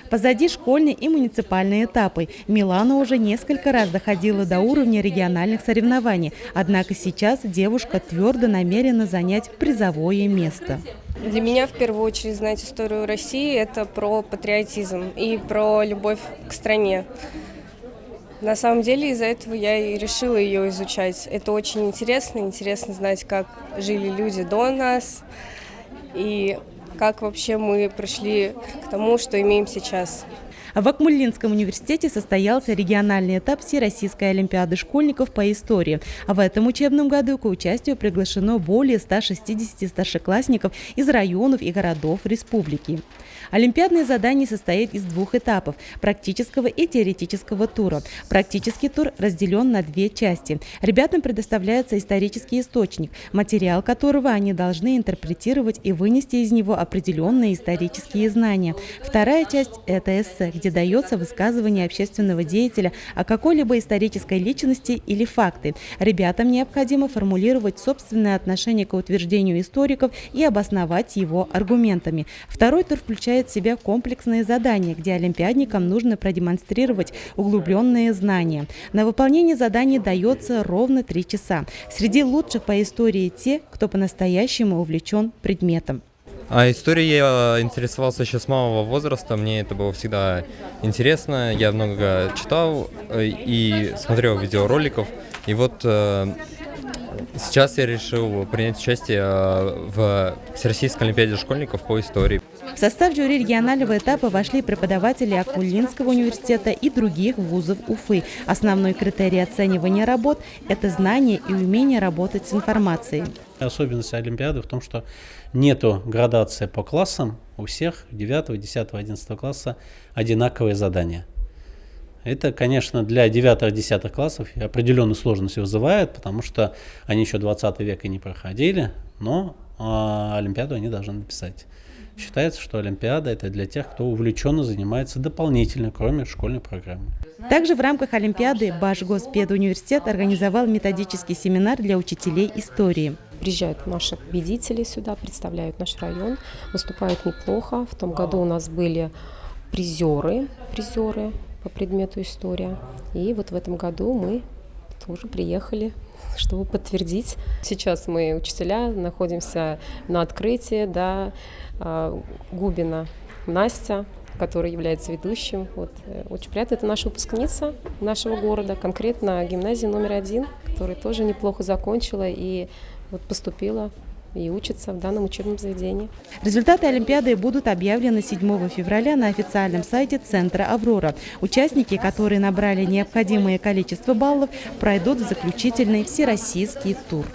Позади школьные и муниципальные этапы. Милана уже несколько раз доходила до уровня региональных соревнований. Однако сейчас девушка твердо намерена занять призовое место. Для меня в первую очередь знать историю России – это про патриотизм и про любовь к стране. На самом деле из-за этого я и решила ее изучать. Это очень интересно знать, как жили люди до нас и как вообще мы пришли к тому, что имеем сейчас. В Акмолинском университете состоялся региональный этап Всероссийской олимпиады школьников по истории. В этом учебном году к участию приглашено более 160 старшеклассников из районов и городов республики. Олимпиадное задание состоит из двух этапов – практического и теоретического тура. Практический тур разделен на две части. Ребятам предоставляется исторический источник, материал которого они должны интерпретировать и вынести из него определенные исторические знания. Вторая часть – это эссе, где дается высказывание общественного деятеля о какой-либо исторической личности или факты. Ребятам необходимо формулировать собственное отношение к утверждению историков и обосновать его аргументами. Второй тур включает в себя комплексные задания, где олимпиадникам нужно продемонстрировать углубленные знания. На выполнение заданий дается ровно 3 часа. Среди лучших по истории те, кто по-настоящему увлечен предметом. Историей я интересовался еще с малого возраста, мне это было всегда интересно, я много читал и смотрел видеороликов, и вот сейчас я решил принять участие в Всероссийской олимпиаде школьников по истории. В состав жюри регионального этапа вошли преподаватели Акмолинского университета и других вузов Уфы. Основной критерий оценивания работ – это знание и умение работать с информацией. Особенность олимпиады в том, что нету градации по классам, у всех 9, 10, 11 класса одинаковые задания. Это, конечно, для 9-10 классов определенную сложность вызывает, потому что они еще 20 век и не проходили, но олимпиаду они должны написать. Считается, что олимпиада – это для тех, кто увлеченно занимается дополнительно, кроме школьной программы. Также в рамках олимпиады Башгоспедуниверситет организовал методический семинар для учителей истории. Приезжают наши победители сюда, представляют наш район, выступают неплохо. В том году у нас были призеры по предмету история. И вот в этом году мы тоже приехали, чтобы подтвердить. Сейчас мы, учителя, находимся на открытии, Губина Настя, которая является ведущим. Очень приятно. Это наша выпускница нашего города, конкретно гимназии номер 1, которая тоже неплохо закончила и поступила и учится в данном учебном заведении. Результаты олимпиады будут объявлены 7 февраля на официальном сайте Центра «Аврора». Участники, которые набрали необходимое количество баллов, пройдут в заключительный всероссийский тур.